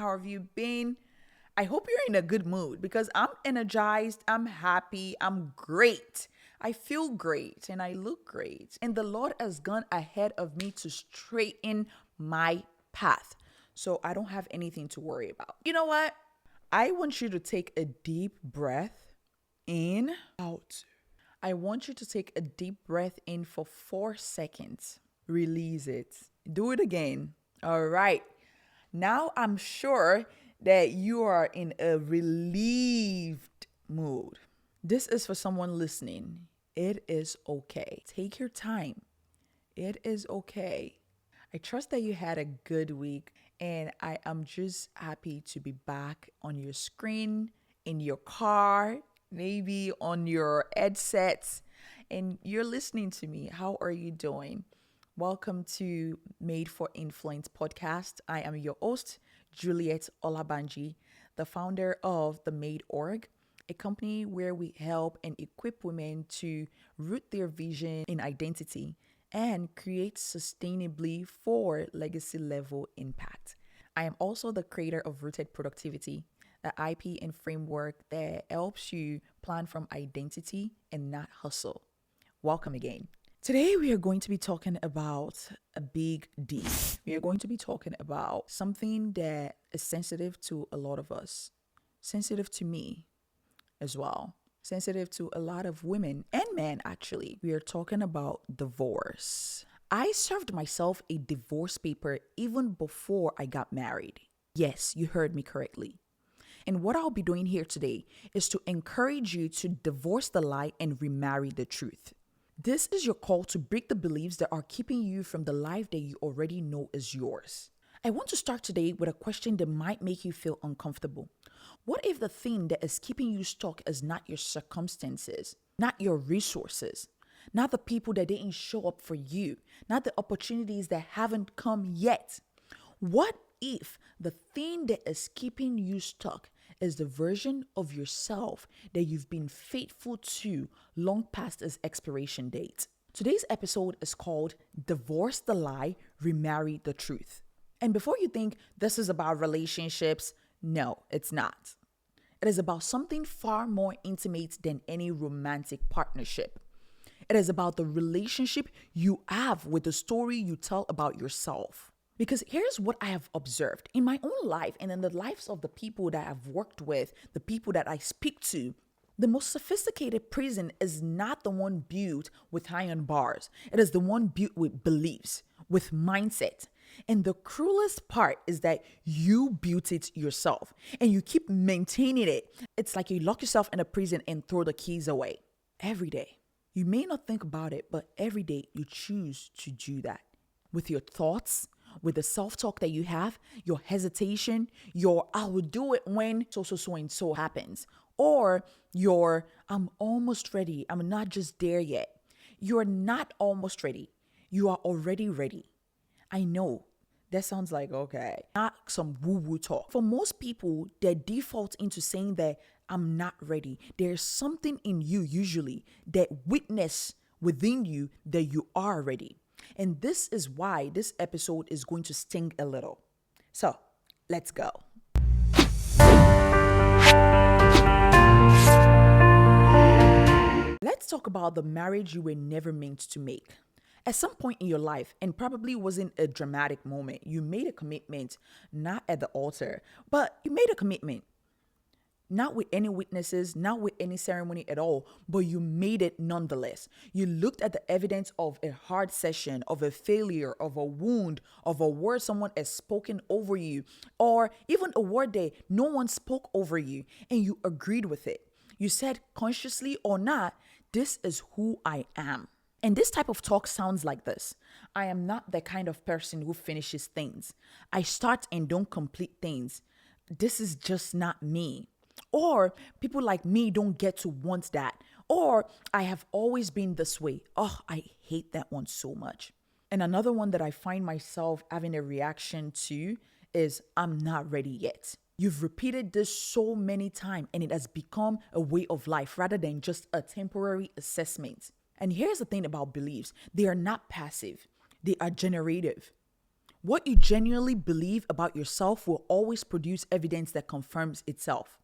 How have you been? I hope you're in a good mood because I'm energized, I'm happy, I'm great. I feel great and I look great. And the Lord has gone ahead of me to straighten my path. So I don't have anything to worry about. You know what? I want you to take a deep breath in, out. I want you to take a deep breath in for 4 seconds. Release it. Do it again. All right. Now I'm sure that you are in a relieved mood. This is for someone listening. It is okay. Take your time. It is okay. I trust that you had a good week, and I am just happy to be back on your screen, in your car, maybe on your headsets, and you're listening to me. How are you doing? Welcome to Made for Influence podcast. I am your host, Juliet Olabanji, the founder of the Made Org, a company where we help and equip women to root their vision in identity and create sustainably for legacy level impact. I am also the creator of Rooted Productivity, the IP and framework that helps you plan from identity and not hustle. Welcome again. Today, we are going to be talking about a big D. We are going to be talking about something that is sensitive to a lot of us, sensitive to me as well, sensitive to a lot of women and men, actually. We are talking about divorce. I served myself a divorce paper even before I got married. Yes, you heard me correctly. And what I'll be doing here today is to encourage you to divorce the lie and remarry the truth. This is your call to break the beliefs that are keeping you from the life that you already know is yours. I want to start today with a question that might make you feel uncomfortable. What if the thing that is keeping you stuck is not your circumstances, not your resources, not the people that didn't show up for you, not the opportunities that haven't come yet? What if the thing that is keeping you stuck is the version of yourself that you've been faithful to long past its expiration date? Today's episode is called Divorce the Lie, Remarry the Truth. And before you think this is about relationships, no, it's not. It is about something far more intimate than any romantic partnership. It is about the relationship you have with the story you tell about yourself. Because here's what I have observed in my own life and in the lives of the people that I've worked with, the people that I speak to. The most sophisticated prison is not the one built with iron bars. It is the one built with beliefs, with mindset. And the cruelest part is that you built it yourself and you keep maintaining it. It's like you lock yourself in a prison and throw the keys away every day. You may not think about it, but every day you choose to do that with your thoughts, with the self-talk that you have, your hesitation, your I will do it when so and so happens, or your I'm almost ready, I'm not just there yet. You're not almost ready. You are already ready. I know that sounds like, okay, not some woo-woo talk. For most people, they default into saying that I'm not ready. There's something in you usually that witness within you that you are ready. And this is why this episode is going to sting a little. So, let's go. Let's talk about the marriage you were never meant to make. At some point in your life, and probably wasn't a dramatic moment, you made a commitment, not at the altar, but you made a commitment. Not with any witnesses, not with any ceremony at all, but you made it nonetheless. You looked at the evidence of a hard session, of a failure, of a wound, of a word someone has spoken over you, or even a word that no one spoke over you, and you agreed with it. You said, consciously or not, this is who I am. And this type of talk sounds like this. I am not the kind of person who finishes things. I start and don't complete things. This is just not me. Or people like me don't get to want that. Or I have always been this way. Oh, I hate that one so much. And another one that I find myself having a reaction to is I'm not ready yet. You've repeated this so many times and it has become a way of life rather than just a temporary assessment. And here's the thing about beliefs. They are not passive. They are generative. What you genuinely believe about yourself will always produce evidence that confirms itself.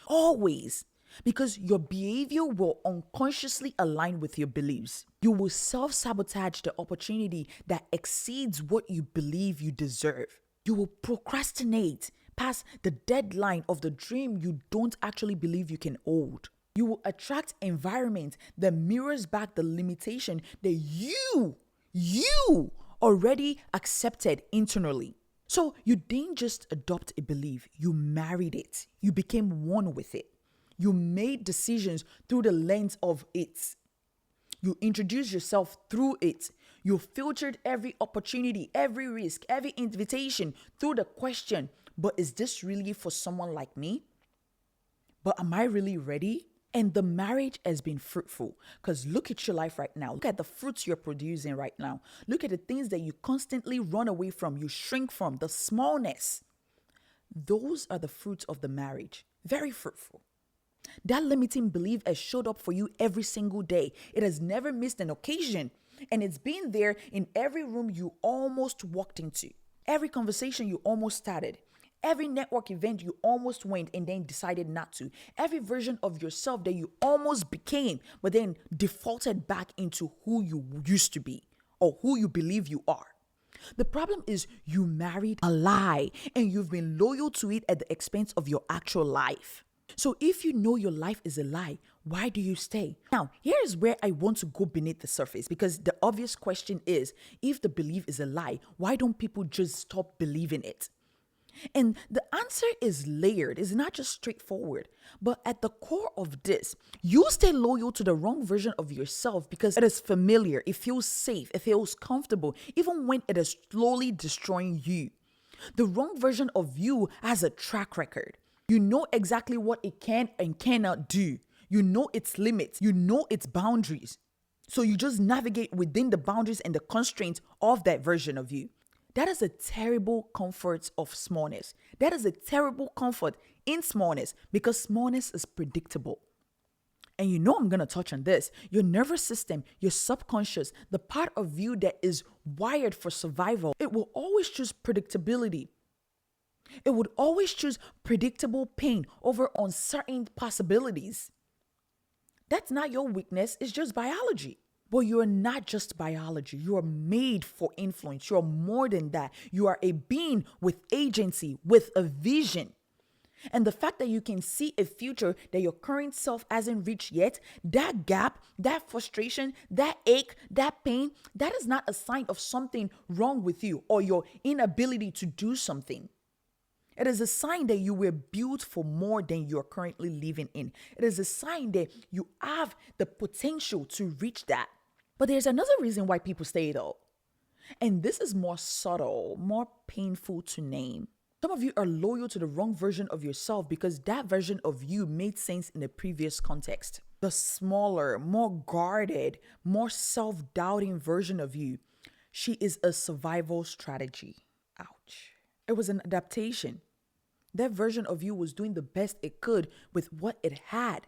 Always. Because your behavior will unconsciously align with your beliefs. You will self-sabotage the opportunity that exceeds what you believe you deserve. You will procrastinate past the deadline of the dream you don't actually believe you can hold. You will attract environment that mirrors back the limitation that you already accepted internally. So you didn't just adopt a belief, you married it. You became one with it. You made decisions through the lens of it. You introduced yourself through it. You filtered every opportunity, every risk, every invitation through the question, but is this really for someone like me? But am I really ready? And the marriage has been fruitful because look at your life right now. Look at the fruits you're producing right now. Look at the things that you constantly run away from, you shrink from, the smallness. Those are the fruits of the marriage. Very fruitful. That limiting belief has showed up for you every single day. It has never missed an occasion. And it's been there in every room you almost walked into, every conversation you almost started, every network event you almost went and then decided not to, every version of yourself that you almost became, but then defaulted back into who you used to be or who you believe you are. The problem is you married a lie and you've been loyal to it at the expense of your actual life. So if you know your life is a lie, why do you stay? Now, here's where I want to go beneath the surface, because the obvious question is, if the belief is a lie, why don't people just stop believing it? And the answer is layered. It's not just straightforward. But at the core of this, you stay loyal to the wrong version of yourself because it is familiar, it feels safe, it feels comfortable, even when it is slowly destroying you. The wrong version of you has a track record. You know exactly what it can and cannot do. You know its limits. You know its boundaries. So you just navigate within the boundaries and the constraints of that version of you. That is a terrible comfort of smallness. That is a terrible comfort in smallness because smallness is predictable. And you know I'm going to touch on this. Your nervous system, your subconscious, the part of you that is wired for survival, it will always choose predictability. It would always choose predictable pain over uncertain possibilities. That's not your weakness, it's just biology. But you're not just biology. You are made for influence. You're more than that. You are a being with agency, with a vision. And the fact that you can see a future that your current self hasn't reached yet, that gap, that frustration, that ache, that pain, that is not a sign of something wrong with you or your inability to do something. It is a sign that you were built for more than you're currently living in. It is a sign that you have the potential to reach that. But there's another reason why people stay though. And this is more subtle, more painful to name. Some of you are loyal to the wrong version of yourself because that version of you made sense in the previous context. The smaller, more guarded, more self-doubting version of you, she is a survival strategy. Ouch. It was an adaptation. That version of you was doing the best it could with what it had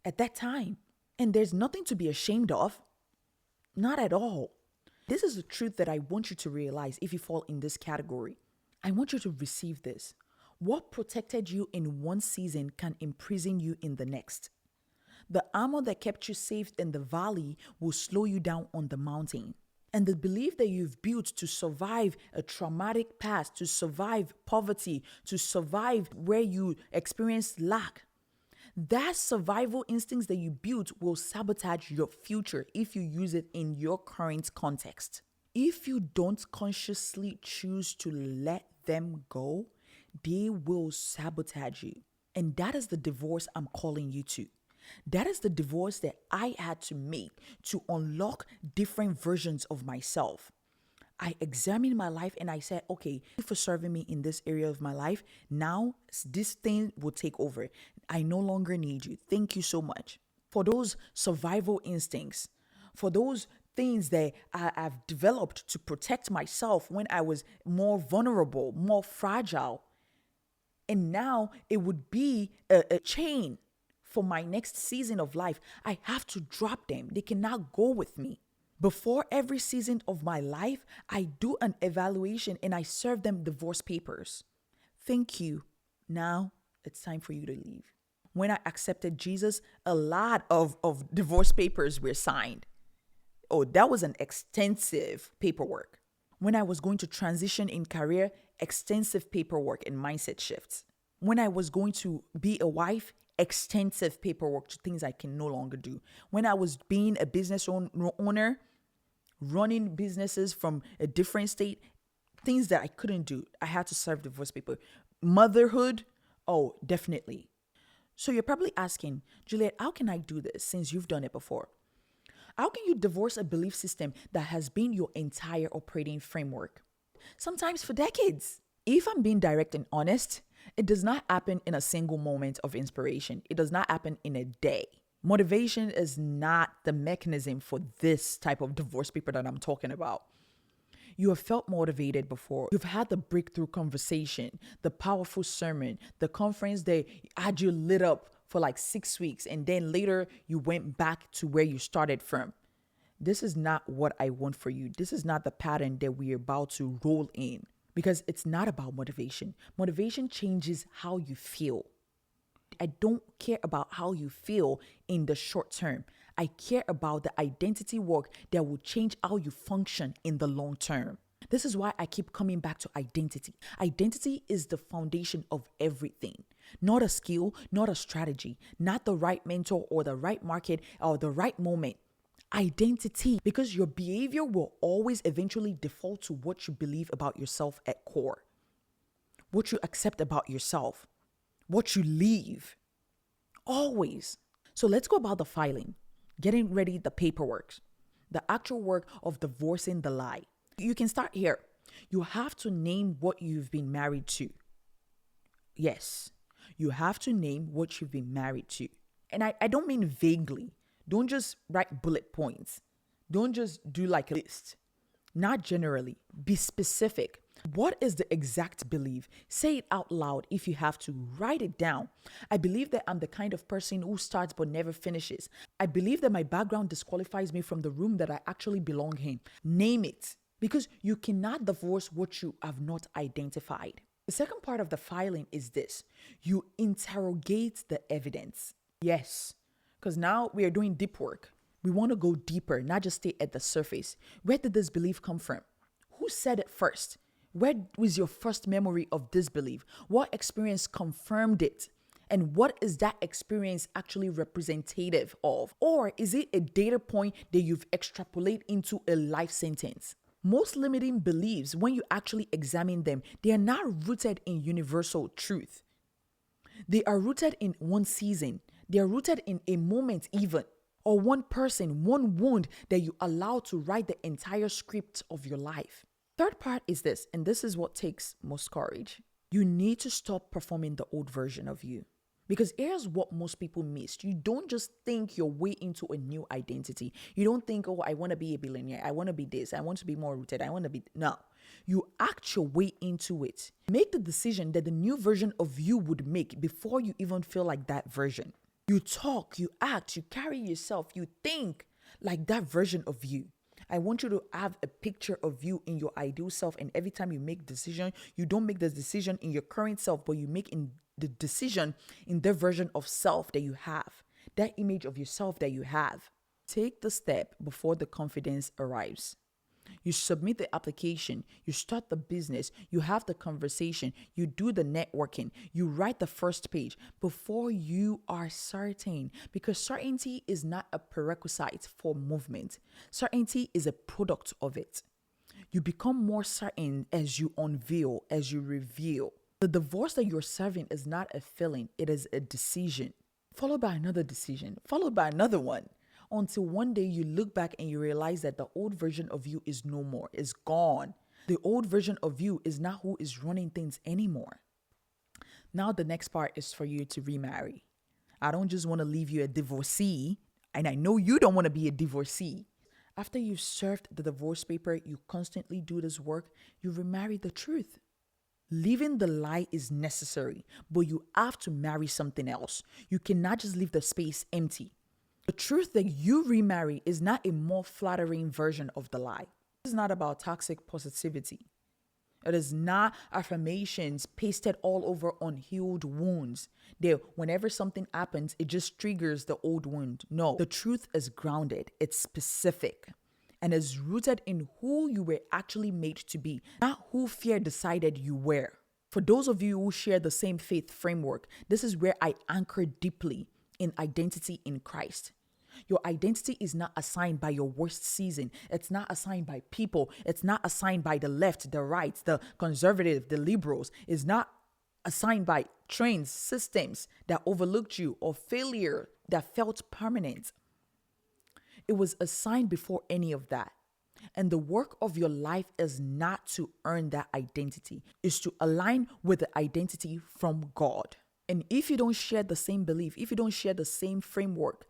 at that time. And there's nothing to be ashamed of. Not at all. This is the truth that I want you to realize if you fall in this category. I want you to receive this. What protected you in one season can imprison you in the next. The armor that kept you safe in the valley will slow you down on the mountain. And the belief that you've built to survive a traumatic past, to survive poverty, to survive where you experience lack, that survival instincts that you built will sabotage your future if you use it in your current context. If you don't consciously choose to let them go, they will sabotage you. And that is the divorce I'm calling you to. That is the divorce that I had to make to unlock different versions of myself. I examined my life and I said, okay, thank you for serving me in this area of my life. Now this thing will take over. I no longer need you. Thank you so much for those survival instincts, for those things that I've developed to protect myself when I was more vulnerable, more fragile. And now it would be a chain for my next season of life. I have to drop them. They cannot go with me. Before every season of my life, I do an evaluation and I serve them divorce papers. Thank you. Now it's time for you to leave. When I accepted Jesus, a lot of divorce papers were signed. Oh, that was an extensive paperwork. When I was going to transition in career, extensive paperwork and mindset shifts. When I was going to be a wife, extensive paperwork to things I can no longer do. When I was being a business owner, running businesses from a different state, things that I couldn't do, I had to serve divorce paper. Motherhood, oh, definitely. So you're probably asking, Juliet, how can I do this since you've done it before? How can you divorce a belief system that has been your entire operating framework? Sometimes for decades. If I'm being direct and honest, it does not happen in a single moment of inspiration. It does not happen in a day. Motivation is not the mechanism for this type of divorce paper that I'm talking about. You have felt motivated before. You've had the breakthrough conversation, the powerful sermon, the conference that had you lit up for like 6 weeks, and then later you went back to where you started from. This is not what I want for you. This is not the pattern that we're about to roll in, because it's not about motivation. Motivation changes how you feel. I don't care about how you feel in the short term. I care about the identity work that will change how you function in the long term. This is why I keep coming back to identity. Identity is the foundation of everything. Not a skill, not a strategy, not the right mentor or the right market or the right moment. Identity, because your behavior will always eventually default to what you believe about yourself at core, what you accept about yourself, what you leave. Always. So let's go about the filing, getting ready the paperwork, the actual work of divorcing the lie. You can start here. You have to name what you've been married to. Yes, you have to name what you've been married to. And I don't mean vaguely. Don't just write bullet points. Don't just do like a list. Not generally. Be specific. What is the exact belief? Say it out loud if you have to. Write it down. I believe that I'm the kind of person who starts but never finishes. I believe that my background disqualifies me from the room that I actually belong in. Name it. Because you cannot divorce what you have not identified. The second part of the filing is this. You interrogate the evidence. Yes, because now we are doing deep work. We want to go deeper, not just stay at the surface. Where did this belief come from? Who said it first? Where was your first memory of this belief? What experience confirmed it? And what is that experience actually representative of? Or is it a data point that you've extrapolated into a life sentence? Most limiting beliefs, when you actually examine them, they are not rooted in universal truth. They are rooted in one season. They are rooted in a moment even, or one person, one wound that you allow to write the entire script of your life. Third part is this, and this is what takes most courage. You need to stop performing the old version of you. Because here's what most people miss. You don't just think your way into a new identity. You don't think, oh, I want to be a billionaire. I want to be this. I want to be more rooted. I want to be... No. You act your way into it. Make the decision that the new version of you would make before you even feel like that version. You talk, you act, you carry yourself, you think like that version of you. I want you to have a picture of you in your ideal self, and every time you make decision, you don't make the decision in your current self, but you make in the decision in the version of self that you have, that image of yourself that you have. Take the step before the confidence arrives. You submit the application, you start the business, you have the conversation, you do the networking, you write the first page before you are certain, because certainty is not a prerequisite for movement. Certainty is a product of it. You become more certain as you unveil, as you reveal. The divorce that you're serving is not a feeling, it is a decision, followed by another decision, followed by another one. Until one day you look back and you realize that the old version of you is no more, is gone. The old version of you is not who is running things anymore. Now the next part is for you to remarry. I don't just want to leave you a divorcee, and I know you don't want to be a divorcee. After you've served the divorce paper, you constantly do this work, you remarry the truth. Leaving the lie is necessary, but you have to marry something else. You cannot just leave the space empty. The truth that you remarry is not a more flattering version of the lie. This is not about toxic positivity. It is not affirmations pasted all over unhealed wounds. There, whenever something happens, it just triggers the old wound. No, the truth is grounded, it's specific, and is rooted in who you were actually made to be, not who fear decided you were. For those of you who share the same faith framework, this is where I anchor deeply in identity in Christ. Your identity is not assigned by your worst season. It's not assigned by people. It's not assigned by the left, the right, the conservative, the liberals. It's not assigned by trends, systems that overlooked you, or failure that felt permanent. It was assigned before any of that. And the work of your life is not to earn that identity, it's to align with the identity from God. And if you don't share the same belief, if you don't share the same framework,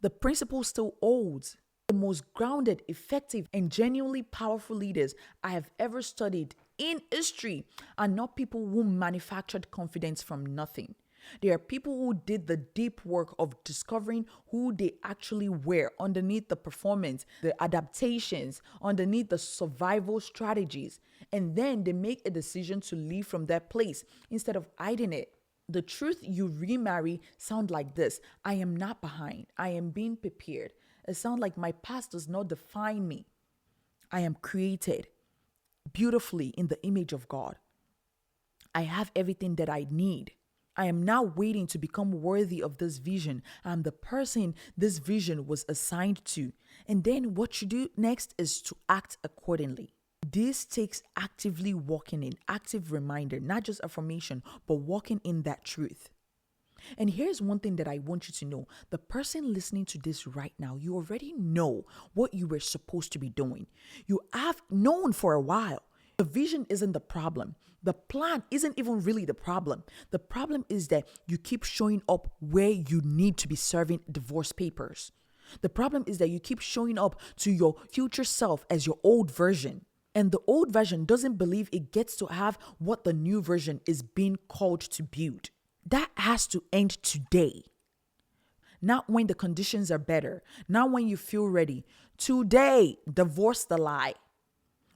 the principle still holds. The most grounded, effective, and genuinely powerful leaders I have ever studied in history are not people who manufactured confidence from nothing. They are people who did the deep work of discovering who they actually were underneath the performance, the adaptations, underneath the survival strategies. And then they make a decision to leave from that place instead of hiding it. The truth you remarry sound like this: I am not behind. I am being prepared. It sounds like my past does not define me. I am created beautifully in the image of God. I have everything that I need. I am not waiting to become worthy of this vision. I'm the person this vision was assigned to. And then what you do next is to act accordingly. This takes actively walking in, active reminder, not just affirmation, but walking in that truth. And here's one thing that I want you to know. The person listening to this right now, you already know what you were supposed to be doing. You have known for a while. The vision isn't the problem. The plan isn't even really the problem. The problem is that you keep showing up where you need to be serving divorce papers. The problem is that you keep showing up to your future self as your old version. And the old version doesn't believe it gets to have what the new version is being called to build. That has to end today. Not when the conditions are better, not when you feel ready. Today, divorce the lie.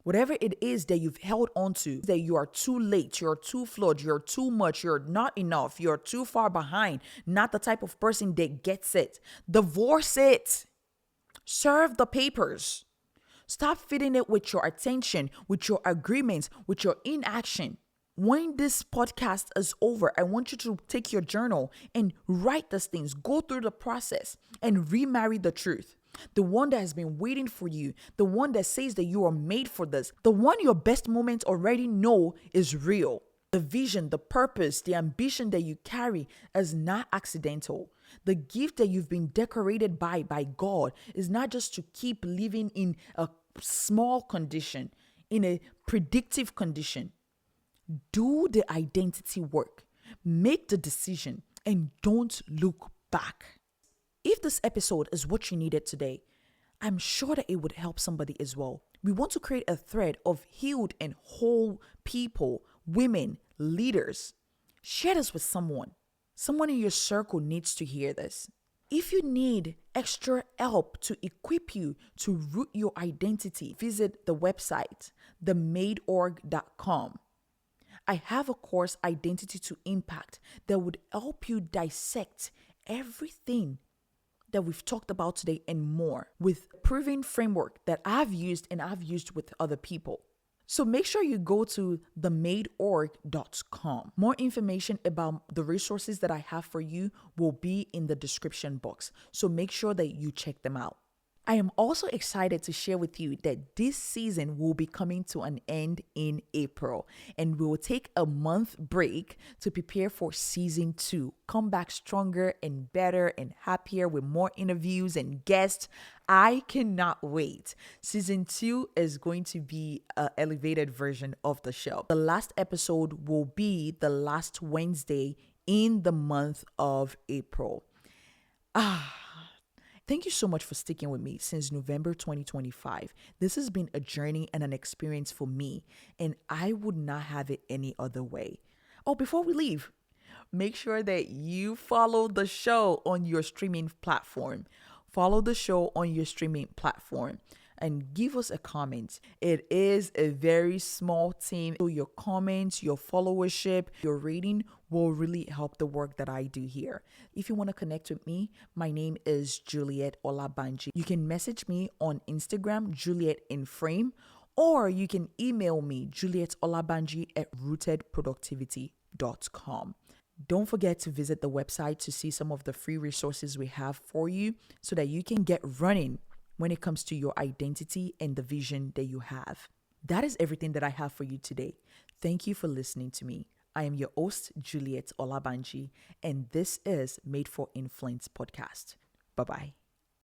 Whatever it is that you've held on to, that you are too late, you're too flawed, you're too much, you're not enough, you're too far behind, not the type of person that gets it. Divorce it. Serve the papers. Stop feeding it with your attention, with your agreements, with your inaction. When this podcast is over, I want you to take your journal and write these things. Go through the process and remarry the truth. The one that has been waiting for you, the one that says that you are made for this, the one your best moments already know is real. The vision, the purpose, the ambition that you carry is not accidental. The gift that you've been decorated by God is not just to keep living in a small condition, in a predictive condition. Do the identity work. Make the decision and don't look back. If this episode is what you needed today, I'm sure that it would help somebody as well. We want to create a thread of healed and whole people, women, leaders. Share this with someone. Someone in your circle needs to hear this. If you need extra help to equip you to root your identity, visit the website, themadeorg.com. I have a course, Identity to Impact, that would help you dissect everything that we've talked about today and more with a proven framework that I've used and I've used with other people. So make sure you go to themadeorg.com. More information about the resources that I have for you will be in the description box. So make sure that you check them out. I am also excited to share with you that this season will be coming to an end in April, and we will take a month break to prepare for season 2. Come back stronger and better and happier with more interviews and guests. I cannot wait. Season 2 is going to be an elevated version of the show. The last episode will be the last Wednesday in the month of April. Thank you so much for sticking with me since November 2025. This has been a journey and an experience for me, and I would not have it any other way. Oh, before we leave, make sure that you follow the show on your streaming platform. Follow the show on your streaming platform and give us a comment. It is a very small team. So your comments, your followership, your rating will really help the work that I do here. If you want to connect with me, my name is Juliet Olabanji. You can message me on Instagram, Juliet in Frame, or you can email me, julietolabanji@rootedproductivity.com. Don't forget to visit the website to see some of the free resources we have for you so that you can get running when it comes to your identity and the vision that you have. That is everything that I have for you today. Thank you for listening to me. I am your host, Juliet Olabanji, and this is Made for Influence podcast. Bye-bye.